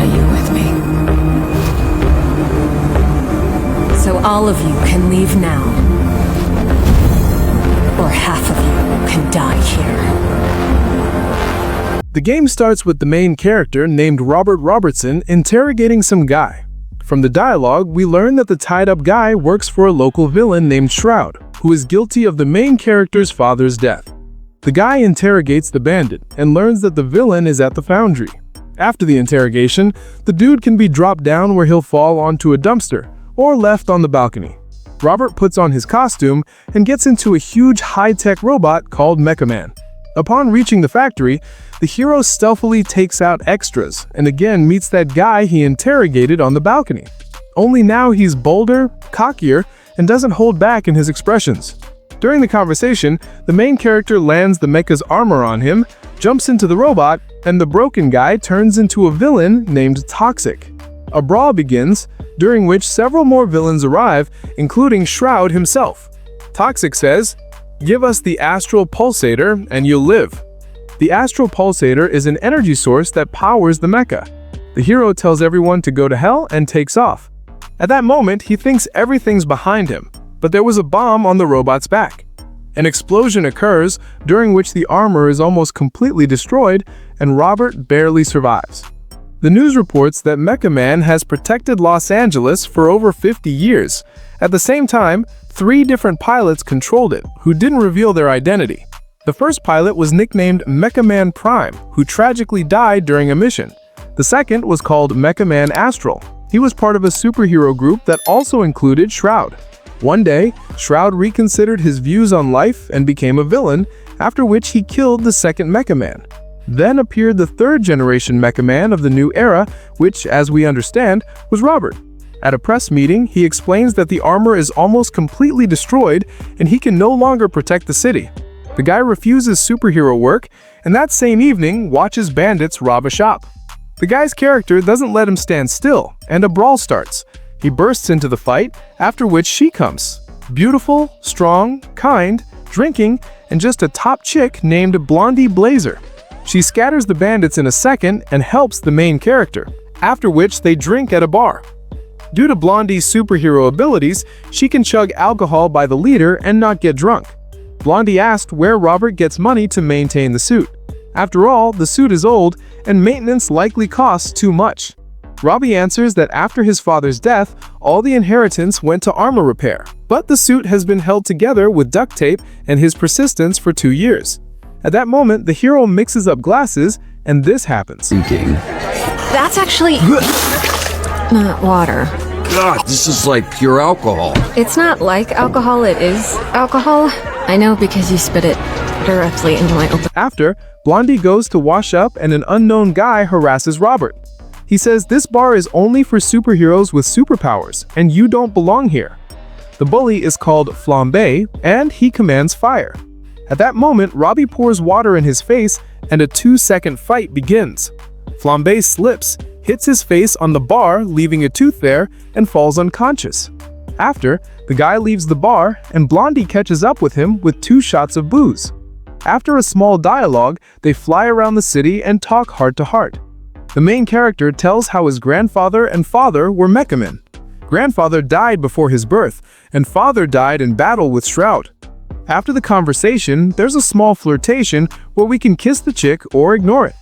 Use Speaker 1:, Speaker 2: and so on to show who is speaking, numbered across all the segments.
Speaker 1: of you with me. So all of you can leave now. Or half of you can die here.
Speaker 2: The game starts with the main character named Robert Robertson interrogating some guy. From the dialogue, we learn that the tied-up guy works for a local villain named Shroud, who is guilty of the main character's father's death. The guy interrogates the bandit and learns that the villain is at the foundry. After the interrogation, the dude can be dropped down where he'll fall onto a dumpster or left on the balcony. Robert puts on his costume and gets into a huge high-tech robot called Mechaman. Upon reaching the factory, the hero stealthily takes out extras and again meets that guy he interrogated on the balcony. Only now he's bolder, cockier, and doesn't hold back in his expressions. During the conversation, the main character lands the mecha's armor on him, jumps into the robot, and the broken guy turns into a villain named Toxic. A brawl begins, during which several more villains arrive, including Shroud himself. Toxic says, "Give us the astral pulsator and you'll live." The astral pulsator is an energy source that powers the mecha. The hero tells everyone to go to hell and takes off. At that moment, he thinks everything's behind him, but there was a bomb on the robot's back. An explosion occurs, during which the armor is almost completely destroyed, and Robert barely survives. The news reports that Mechaman has protected Los Angeles for over 50 years. At the same time, 3 different pilots controlled it, who didn't reveal their identity. The first pilot was nicknamed Mechaman Prime, who tragically died during a mission. The second was called Mechaman Astral. He was part of a superhero group that also included Shroud. One day, Shroud reconsidered his views on life and became a villain, after which he killed the second Mechaman. Then appeared the third-generation Mechaman of the new era, which, as we understand, was Robert. At a press meeting, he explains that the armor is almost completely destroyed and he can no longer protect the city. The guy refuses superhero work, and that same evening watches bandits rob a shop. The guy's character doesn't let him stand still, and a brawl starts. He bursts into the fight, after which she comes. Beautiful, strong, kind, drinking, and just a top chick named Blondie Blazer. She scatters the bandits in a second and helps the main character, after which they drink at a bar. Due to Blondie's superhero abilities, she can chug alcohol by the liter and not get drunk. Blondie asked where Robert gets money to maintain the suit. After all, the suit is old, and maintenance likely costs too much. Robbie answers that after his father's death, all the inheritance went to armor repair, but the suit has been held together with duct tape and his persistence for 2 years. At that moment, the hero mixes up glasses, and this happens.
Speaker 1: That's actually not water.
Speaker 3: God, this is like pure alcohol.
Speaker 1: It's not like alcohol, it is alcohol. I know because you spit it directly into my open.
Speaker 2: After, Blondie goes to wash up and an unknown guy harasses Robert. He says this bar is only for superheroes with superpowers, and you don't belong here. The bully is called Flambe, and he commands fire. At that moment, Robbie pours water in his face, and a 2-second fight begins. Flambe slips, hits his face on the bar, leaving a tooth there, and falls unconscious. After, the guy leaves the bar, and Blondie catches up with him with 2 shots of booze. After a small dialogue, they fly around the city and talk heart to heart. The main character tells how his grandfather and father were Mechaman. Grandfather died before his birth, and father died in battle with Shroud. After the conversation, there's a small flirtation where we can kiss the chick or ignore it.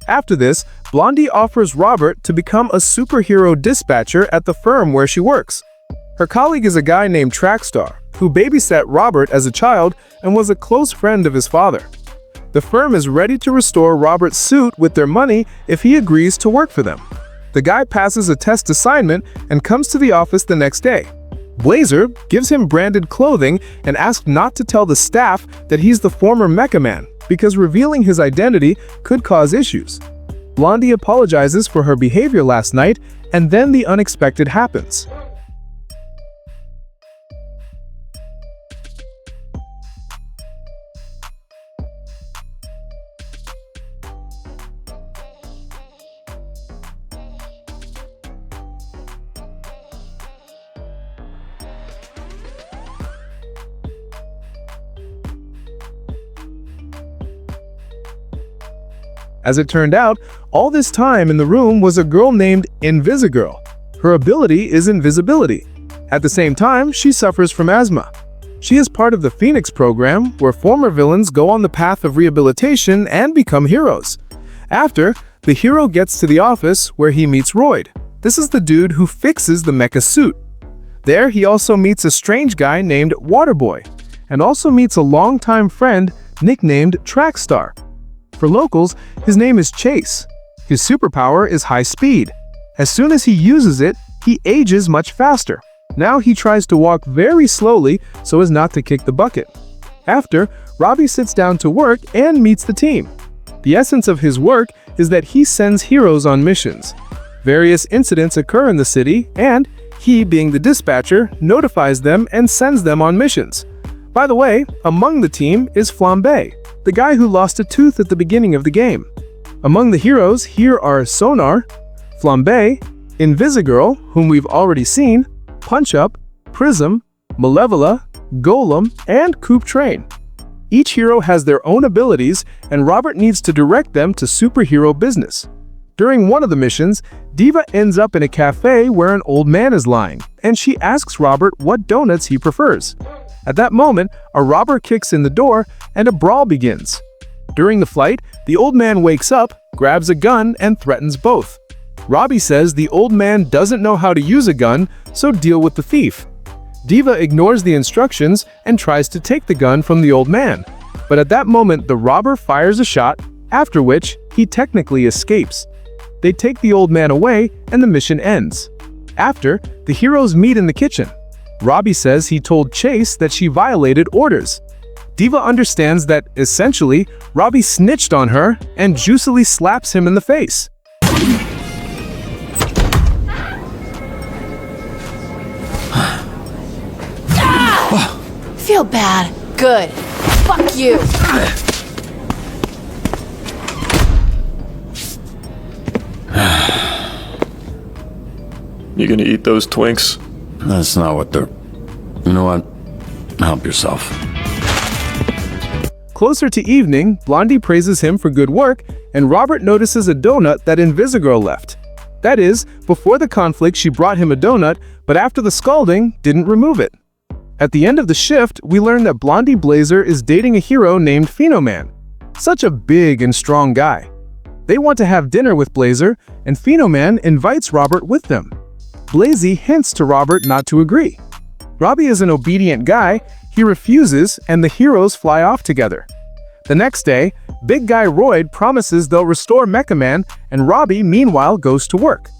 Speaker 2: After this, Blondie offers Robert to become a superhero dispatcher at the firm where she works. Her colleague is a guy named Trackstar, who babysat Robert as a child and was a close friend of his father. The firm is ready to restore Robert's suit with their money if he agrees to work for them. The guy passes a test assignment and comes to the office the next day. Blazer gives him branded clothing and asks not to tell the staff that he's the former Mechaman, because revealing his identity could cause issues. Blondie apologizes for her behavior last night, and then the unexpected happens. As it turned out, all this time in the room was a girl named Invisigirl. Her ability is invisibility. At the same time, she suffers from asthma. She is part of the Phoenix program, where former villains go on the path of rehabilitation and become heroes. After, the hero gets to the office where he meets Royd. This is the dude who fixes the mecha suit. There, he also meets a strange guy named Waterboy, and also meets a longtime friend nicknamed Trackstar. For locals, his name is Chase. His superpower is high speed. As soon as he uses it, he ages much faster. Now he tries to walk very slowly so as not to kick the bucket. After, Robbie sits down to work and meets the team. The essence of his work is that he sends heroes on missions. Various incidents occur in the city, and he, being the dispatcher, notifies them and sends them on missions. By the way, among the team is Flambe, the guy who lost a tooth at the beginning of the game. Among the heroes here are Sonar, Flambe, Invisigirl, whom we've already seen, Punch-Up, Prism, Malevola, Golem, and Coop Train. Each hero has their own abilities, and Robert needs to direct them to superhero business. During one of the missions, Diva ends up in a cafe where an old man is lying, and she asks Robert what donuts he prefers. At that moment, a robber kicks in the door, and a brawl begins. During the fight, the old man wakes up, grabs a gun, and threatens both. Robbie says the old man doesn't know how to use a gun, so deal with the thief. Diva ignores the instructions and tries to take the gun from the old man. But at that moment, the robber fires a shot, after which he technically escapes. They take the old man away, and the mission ends. After, the heroes meet in the kitchen. Robbie says he told Chase that she violated orders. Diva understands that, essentially, Robbie snitched on her and juicily slaps him in the face.
Speaker 4: Feel bad. Good. Fuck you.
Speaker 5: You gonna eat those Twinks?
Speaker 3: That's not what they're... You know what? Help yourself.
Speaker 2: Closer to evening, Blondie praises him for good work, and Robert notices a donut that Invisigirl left. That is, before the conflict she brought him a donut, but after the scalding, didn't remove it. At the end of the shift, we learn that Blondie Blazer is dating a hero named Mechaman. Such a big and strong guy. They want to have dinner with Blazer, and Mechaman invites Robert with them. Blazy hints to Robert not to agree. Robbie is an obedient guy, he refuses, and the heroes fly off together. The next day, big guy Royd promises they'll restore Mechaman, and Robbie meanwhile goes to work.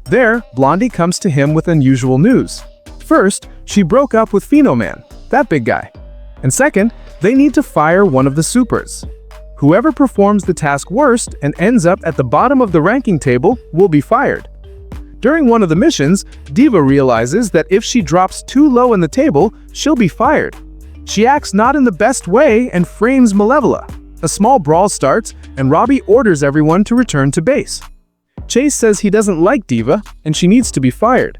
Speaker 2: There, Blondie comes to him with unusual news. First, she broke up with Mechaman, that big guy. And second, they need to fire one of the supers. Whoever performs the task worst and ends up at the bottom of the ranking table will be fired. During one of the missions, Diva realizes that if she drops too low in the table, she'll be fired. She acts not in the best way and frames Malevola. A small brawl starts, and Robbie orders everyone to return to base. Chase says he doesn't like Diva, and she needs to be fired.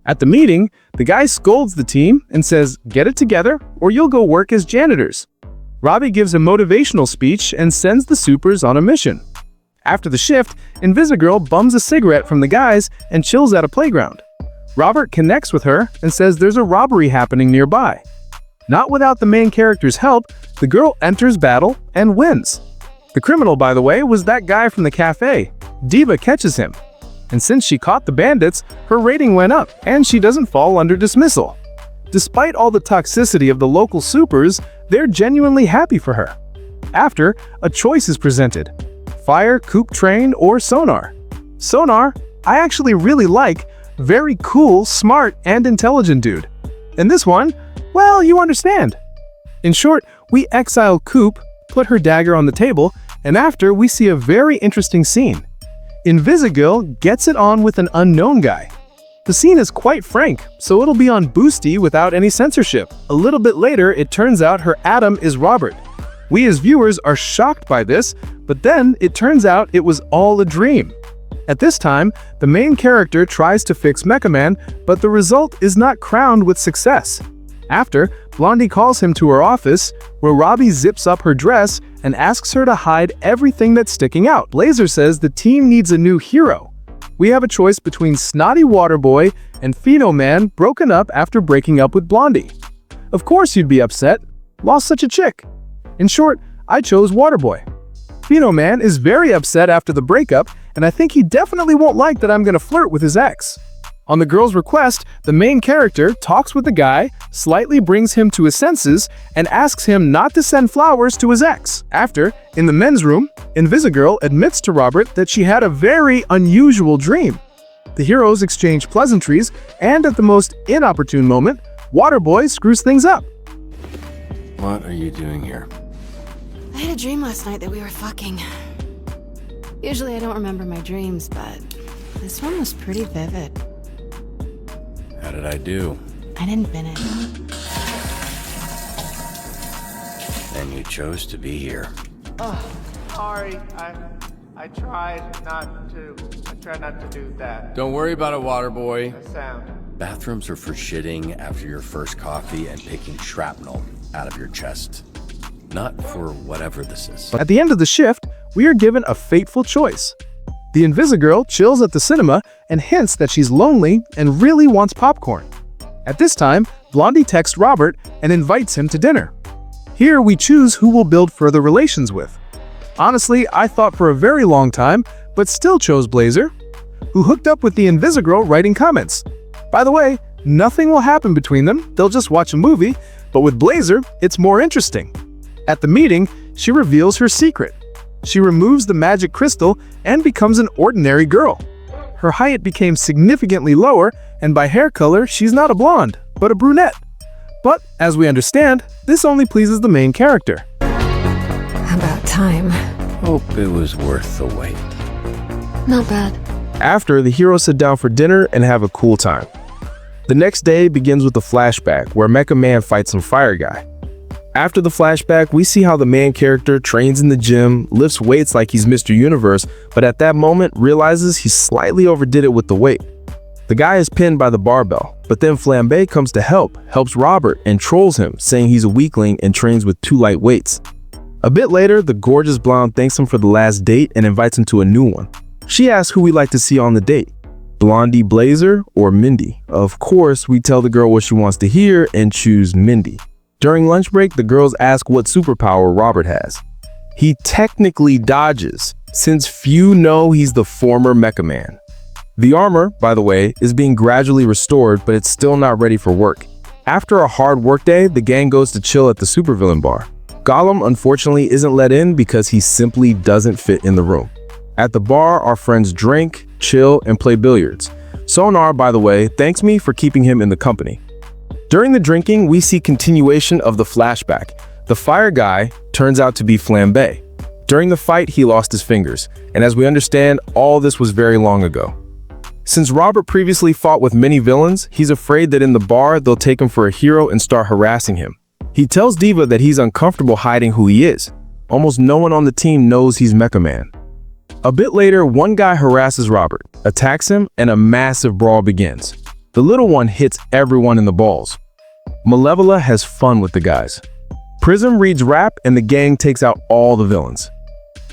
Speaker 2: At the meeting, the guy scolds the team and says, "Get it together, or you'll go work as janitors." Robbie gives a motivational speech and sends the supers on a mission. After the shift, Invisigirl bums a cigarette from the guys and chills at a playground. Robert connects with her and says there's a robbery happening nearby. Not without the main character's help, the girl enters battle and wins. The criminal, by the way, was that guy from the cafe. Diva catches him. And since she caught the bandits, her rating went up, and she doesn't fall under dismissal. Despite all the toxicity of the local supers, they're genuinely happy for her. After, a choice is presented: Fire, Coop Train, or Sonar. Sonar, I actually really like. Very cool, smart, and intelligent dude. And this one, well, you understand. In short, we exile Coop, put her dagger on the table, and after, we see a very interesting scene. Invisigirl gets it on with an unknown guy. The scene is quite frank, so it'll be on Boosty without any censorship. A little bit later, it turns out her Adam is Robert. We as viewers are shocked by this, but then it turns out it was all a dream. At this time, the main character tries to fix Mechaman, but the result is not crowned with success. After, Blondie calls him to her office, where Robbie zips up her dress and asks her to hide everything that's sticking out. Blazer says the team needs a new hero. We have a choice between Snotty Waterboy and Mechaman, broken up after breaking up with Blondie. Of course you'd be upset. Lost such a chick. In short, I chose Waterboy. Mechaman is very upset after the breakup, and I think he definitely won't like that I'm gonna flirt with his ex. On the girl's request, the main character talks with the guy, slightly brings him to his senses, and asks him not to send flowers to his ex. After, in the men's room, Invisigirl admits to Robert that she had a very unusual dream. The heroes exchange pleasantries, and at the most inopportune moment, Waterboy screws things up.
Speaker 3: What are you doing here?
Speaker 4: I had a dream last night that we were fucking. Usually I don't remember my dreams, but this one was pretty vivid.
Speaker 3: How did I do?
Speaker 4: I didn't finish.
Speaker 3: And you chose to be here.
Speaker 5: Oh, sorry. I tried not to. I tried not to do that.
Speaker 3: Don't worry about it, Waterboy.
Speaker 5: The sound.
Speaker 3: Bathrooms are for shitting after your first coffee and picking shrapnel out of your chest. Not for whatever this is.
Speaker 2: At the end of the shift, we are given a fateful choice. The Invisigirl chills at the cinema and hints that she's lonely and really wants popcorn. At this time, Blondie texts Robert and invites him to dinner. Here we choose who we'll build further relations with. Honestly, I thought for a very long time, but still chose Blazer, who hooked up with the Invisigirl writing comments. By the way, nothing will happen between them, they'll just watch a movie, but with Blazer, it's more interesting. At the meeting, she reveals her secret. She removes the magic crystal and becomes an ordinary girl. Her height became significantly lower, and by hair color, she's not a blonde, but a brunette. But, as we understand, this only pleases the main character.
Speaker 1: About time.
Speaker 3: Hope it was worth the wait.
Speaker 1: Not bad.
Speaker 2: After, the heroes sit down for dinner and have a cool time. The next day begins with a flashback where Mechaman fights some fire guy. After the flashback, we see how the main character trains in the gym, lifts weights like he's Mr. Universe, but at that moment realizes he slightly overdid it with the weight. The guy is pinned by the barbell, but then Flambe comes to helps Robert and trolls him, saying he's a weakling and trains with too light weights. A bit later, the gorgeous blonde thanks him for the last date and invites him to a new one. She asks who we'd like to see on the date, Blondie Blazer or Mindy. Of course, we tell the girl what she wants to hear and choose Mindy. During lunch break, the girls ask what superpower Robert has. He technically dodges, since few know he's the former Mechaman. The armor, by the way, is being gradually restored, but it's still not ready for work. After a hard workday, the gang goes to chill at the supervillain bar. Gollum, unfortunately, isn't let in because he simply doesn't fit in the room. At the bar, our friends drink, chill, and play billiards. Sonar, by the way, thanks me for keeping him in the company. During the drinking, we see continuation of the flashback. The fire guy turns out to be Flambe. During the fight, he lost his fingers, and as we understand, all this was very long ago. Since Robert previously fought with many villains, he's afraid that in the bar, they'll take him for a hero and start harassing him. He tells Diva that he's uncomfortable hiding who he is. Almost no one on the team knows he's Mechaman. A bit later, one guy harasses Robert, attacks him, and a massive brawl begins. The little one hits everyone in the balls. Malevola has fun with the guys. Prism reads rap and the gang takes out all the villains.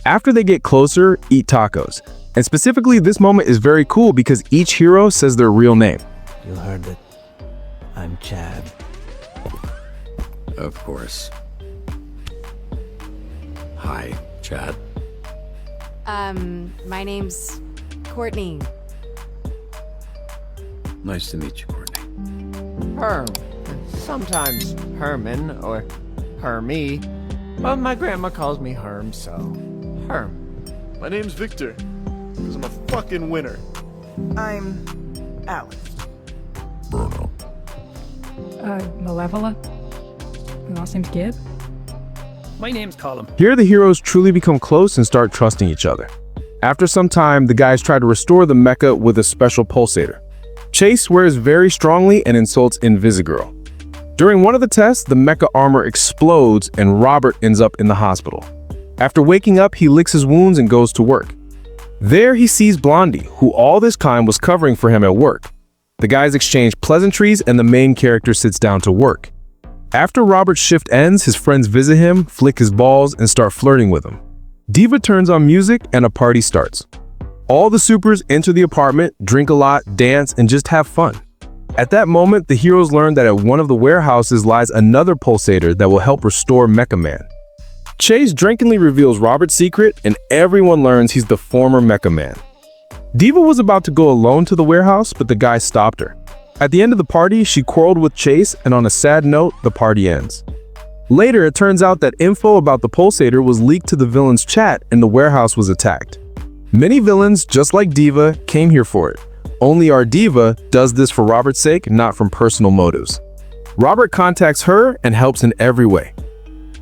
Speaker 2: After they get closer, eat tacos. And specifically, this moment is very cool because each hero says their real name.
Speaker 6: You heard it. I'm Chad.
Speaker 3: Of course. Hi, Chad.
Speaker 4: My name's Courtney.
Speaker 3: Nice to meet you, Courtney.
Speaker 5: Herm. Sometimes Herman or Hermie. But my grandma calls me Herm, so Herm.
Speaker 7: My name's Victor, because I'm a fucking winner.
Speaker 8: I'm Alex.
Speaker 3: Bruno.
Speaker 9: Malevola? My last name's Gibb?
Speaker 6: My name's Colin.
Speaker 2: Here the heroes truly become close and start trusting each other. After some time, the guys try to restore the mecha with a special pulsator. Chase swears very strongly and insults Invisigirl. During one of the tests, the mecha armor explodes and Robert ends up in the hospital. After waking up, he licks his wounds and goes to work. There he sees Blondie, who all this time was covering for him at work. The guys exchange pleasantries and the main character sits down to work. After Robert's shift ends, his friends visit him, flick his balls, and start flirting with him. Diva turns on music and a party starts. All the supers enter the apartment, drink a lot, dance, and just have fun. At that moment, the heroes learn that at one of the warehouses lies another pulsator that will help restore Mechaman. Chase drunkenly reveals Robert's secret, and everyone learns he's the former Mechaman. Diva was about to go alone to the warehouse, but the guy stopped her. At the end of the party, she quarreled with Chase, and on a sad note, the party ends. Later, it turns out that info about the pulsator was leaked to the villains' chat, and the warehouse was attacked. Many villains, just like Diva, came here for it. Only our Diva does this for Robert's sake, not from personal motives. Robert contacts her and helps in every way.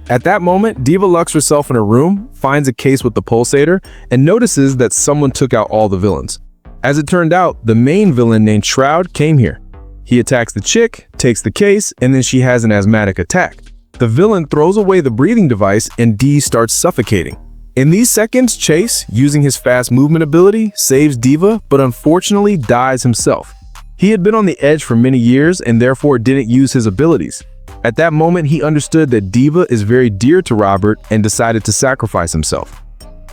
Speaker 2: At that moment, Diva locks herself in her room, finds a case with the pulsator, and notices that someone took out all the villains. As it turned out, the main villain named Shroud came here. He attacks the chick, takes the case, and then she has an asthmatic attack. The villain throws away the breathing device and Dee starts suffocating. In these seconds, Chase, using his fast movement ability, saves Diva, but unfortunately dies himself. He had been on the edge for many years and therefore didn't use his abilities. At that moment, he understood that Diva is very dear to Robert and decided to sacrifice himself.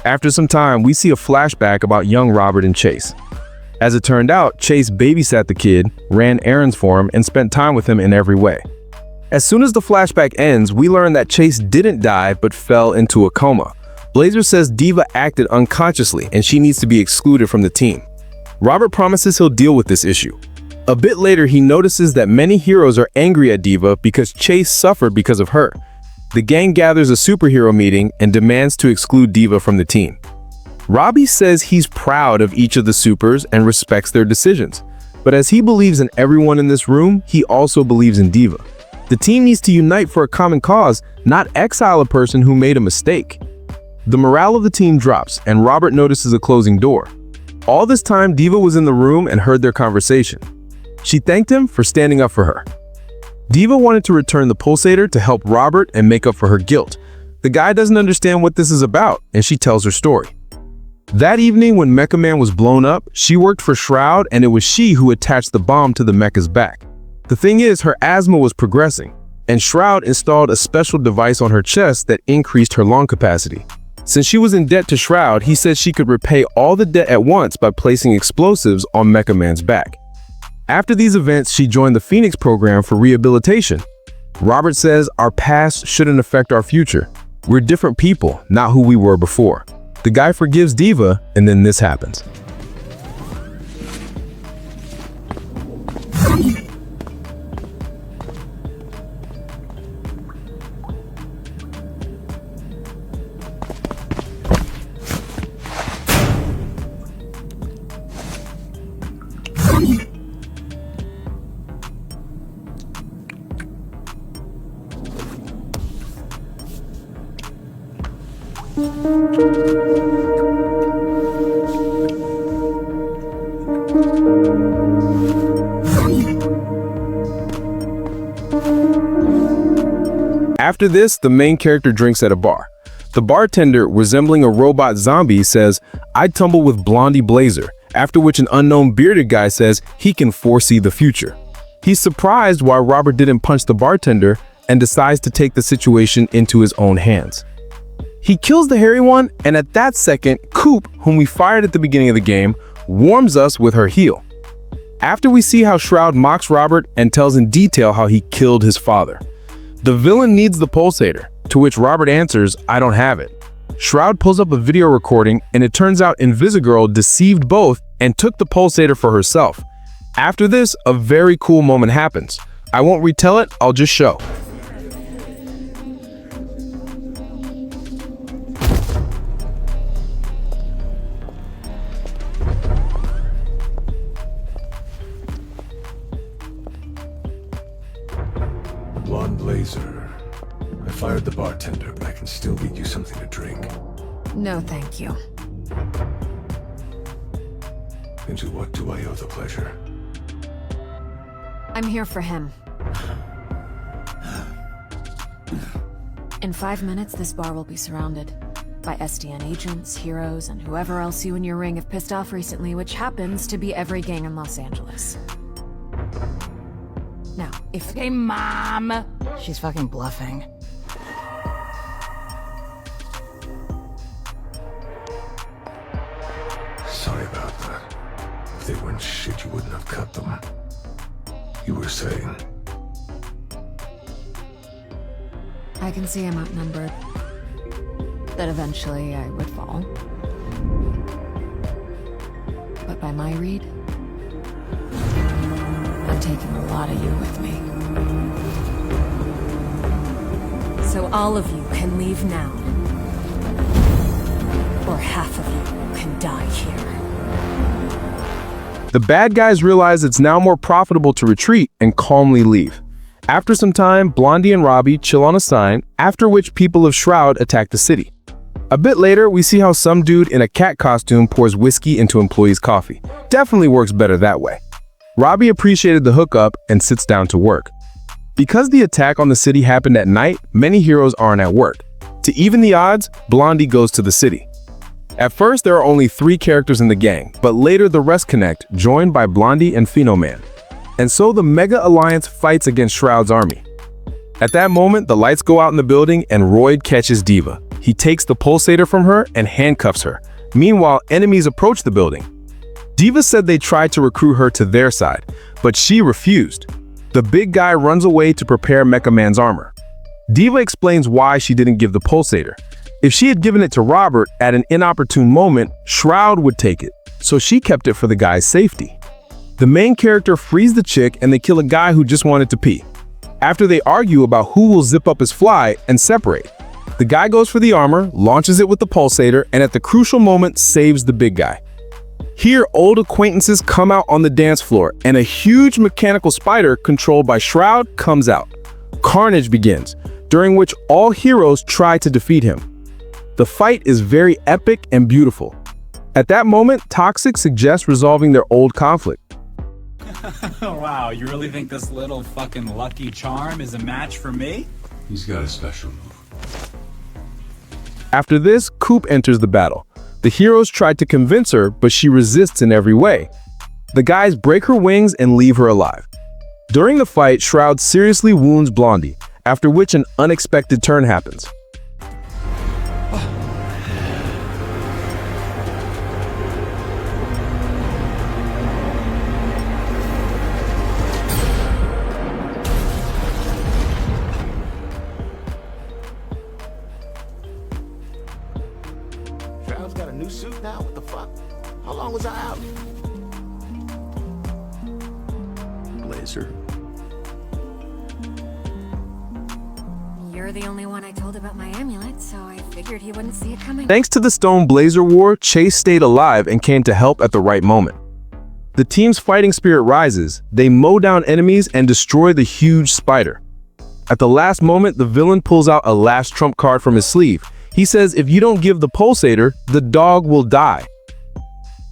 Speaker 2: After some time, we see a flashback about young Robert and Chase. As it turned out, Chase babysat the kid, ran errands for him, and spent time with him in every way. As soon as the flashback ends, we learn that Chase didn't die but fell into a coma. Blazer says Diva acted unconsciously and she needs to be excluded from the team. Robert promises he'll deal with this issue. A bit later, he notices that many heroes are angry at Diva because Chase suffered because of her. The gang gathers a superhero meeting and demands to exclude Diva from the team. Robbie says he's proud of each of the supers and respects their decisions. But as he believes in everyone in this room, he also believes in Diva. The team needs to unite for a common cause, not exile a person who made a mistake. The morale of the team drops, and Robert notices a closing door. All this time, Diva was in the room and heard their conversation. She thanked him for standing up for her. Diva wanted to return the pulsator to help Robert and make up for her guilt. The guy doesn't understand what this is about, and she tells her story. That evening, when Mechaman was blown up, she worked for Shroud, and it was she who attached the bomb to the mecha's back. The thing is, her asthma was progressing, and Shroud installed a special device on her chest that increased her lung capacity. Since she was in debt to Shroud, he said she could repay all the debt at once by placing explosives on Mechaman's back. After these events, she joined the Phoenix program for rehabilitation. Robert says our past shouldn't affect our future. We're different people, not who we were before. The guy forgives Diva, and then this happens. After this, the main character drinks at a bar. The bartender, resembling a robot zombie, says, "I'd tumble with Blondie Blazer," after which an unknown bearded guy says he can foresee the future. He's surprised why Robert didn't punch the bartender and decides to take the situation into his own hands. He kills the hairy one, and at that second, Coop, whom we fired at the beginning of the game, warms us with her heel. After we see how Shroud mocks Robert and tells in detail how he killed his father. The villain needs the pulsator, to which Robert answers, "I don't have it." Shroud pulls up a video recording, and it turns out Invisigirl deceived both and took the pulsator for herself. After this, a very cool moment happens. I won't retell it, I'll just show.
Speaker 10: Blondie Blazer. I fired the bartender, but I can still get you something to drink.
Speaker 4: No, thank you.
Speaker 10: And to what do I owe the pleasure?
Speaker 4: I'm here for him. In 5 minutes, this bar will be surrounded by SDN agents, heroes, and whoever else you and your ring have pissed off recently, which happens to be every gang in Los Angeles. Now, Hey, Mom! She's fucking bluffing.
Speaker 10: Sorry about that. If they weren't shit, you wouldn't have cut them. You were saying?
Speaker 1: I can see I'm outnumbered. That eventually I would fall. But by my read, I'm taking a lot of you with me. So all of you can leave now. Or half of you can die here.
Speaker 2: The bad guys realize it's now more profitable to retreat and calmly leave. After some time, Blondie and Robbie chill on a sign, after which people of Shroud attack the city. A bit later, we see how some dude in a cat costume pours whiskey into employees' coffee. Definitely works better that way. Robbie appreciated the hookup and sits down to work. Because the attack on the city happened at night, many heroes aren't at work. To even the odds, Blondie goes to the city. At first, there are only 3 characters in the gang, but later the rest connect, joined by Blondie and Phenoman. And so the Mega Alliance fights against Shroud's army. At that moment, the lights go out in the building and Royd catches Diva. He takes the pulsator from her and handcuffs her. Meanwhile, enemies approach the building. Diva said they tried to recruit her to their side, but she refused. The big guy runs away to prepare Mechaman's armor. Diva explains why she didn't give the pulsator. If she had given it to Robert at an inopportune moment, Shroud would take it, so she kept it for the guy's safety. The main character frees the chick and they kill a guy who just wanted to pee. After they argue about who will zip up his fly and separate, the guy goes for the armor, launches it with the pulsator, and at the crucial moment saves the big guy. Here, old acquaintances come out on the dance floor and a huge mechanical spider controlled by Shroud comes out. Carnage begins, during which all heroes try to defeat him. The fight is very epic and beautiful. At that moment, Toxic suggests resolving their old conflict.
Speaker 11: Wow, you really think this little fucking Lucky Charm is a match for me?
Speaker 10: He's got a special move.
Speaker 2: After this, Coop enters the battle. The heroes try to convince her, but she resists in every way. The guys break her wings and leave her alive. During the fight, Shroud seriously wounds Blondie, after which an unexpected turn happens.
Speaker 12: Shroud's got a new suit now? What the fuck? How long was I out?
Speaker 3: Blazer.
Speaker 1: You're the only one I told about my amulet, so I figured he wouldn't see it coming.
Speaker 2: Thanks to the Stone Blazer War, Chase stayed alive and came to help at the right moment. The team's fighting spirit rises, they mow down enemies and destroy the huge spider. At the last moment, the villain pulls out a last trump card from his sleeve. He says if you don't give the pulsator, the dog will die.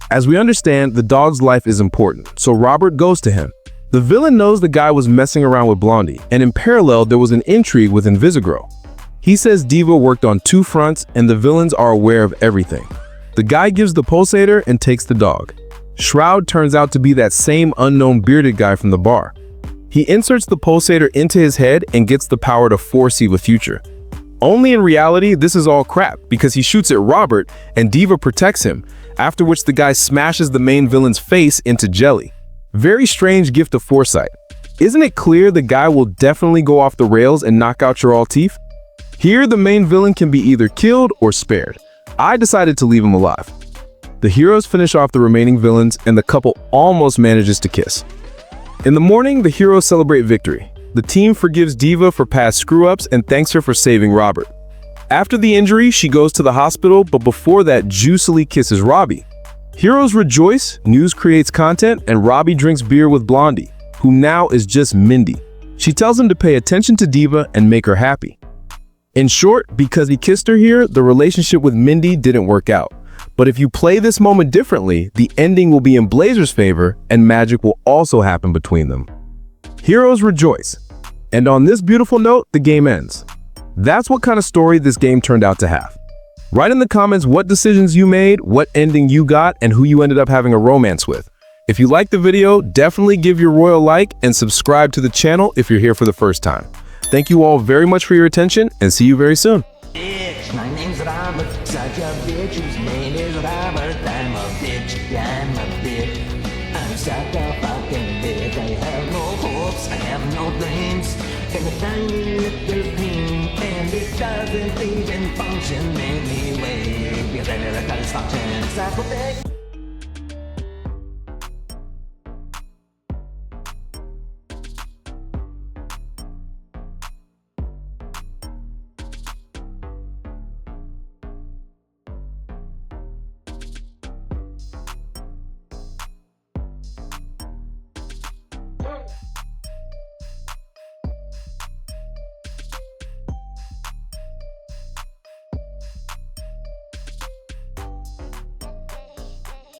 Speaker 2: As we understand, the dog's life is important, so Robert goes to him. The villain knows the guy was messing around with Blondie, and in parallel, there was an intrigue with Invisigirl. He says Diva worked on 2 fronts, and the villains are aware of everything. The guy gives the pulsator and takes the dog. Shroud turns out to be that same unknown bearded guy from the bar. He inserts the pulsator into his head and gets the power to foresee the future. Only in reality, this is all crap, because he shoots at Robert, and Diva protects him, after which the guy smashes the main villain's face into jelly. Very strange gift of foresight. Isn't it clear the guy will definitely go off the rails and knock out your all teeth? Here, the main villain can be either killed or spared. I decided to leave him alive. The heroes finish off the remaining villains, and the couple almost manages to kiss. In the morning, the heroes celebrate victory. The team forgives Diva for past screw-ups and thanks her for saving Robert. After the injury, she goes to the hospital, but before that, juicily kisses Robbie. Heroes rejoice, news creates content, and Robbie drinks beer with Blondie, who now is just Mindy. She tells him to pay attention to Diva and make her happy. In short, because he kissed her here, the relationship with Mindy didn't work out. But if you play this moment differently, the ending will be in Blazer's favor, and magic will also happen between them. Heroes rejoice. And on this beautiful note, the game ends. That's what kind of story this game turned out to have. Write in the comments what decisions you made, what ending you got, and who you ended up having a romance with. If you liked the video, definitely give your royal like and subscribe to the channel if you're here for the first time. Thank you all very much for your attention and see you very soon.
Speaker 13: My name's Robert, such a bitch whose name is Robert. I'm a bitch, I'm a bitch. I'm such a fucking bitch. I have no hopes, I have no dreams. And a tiny little thing, and it doesn't even function anyway. Because I never got its function.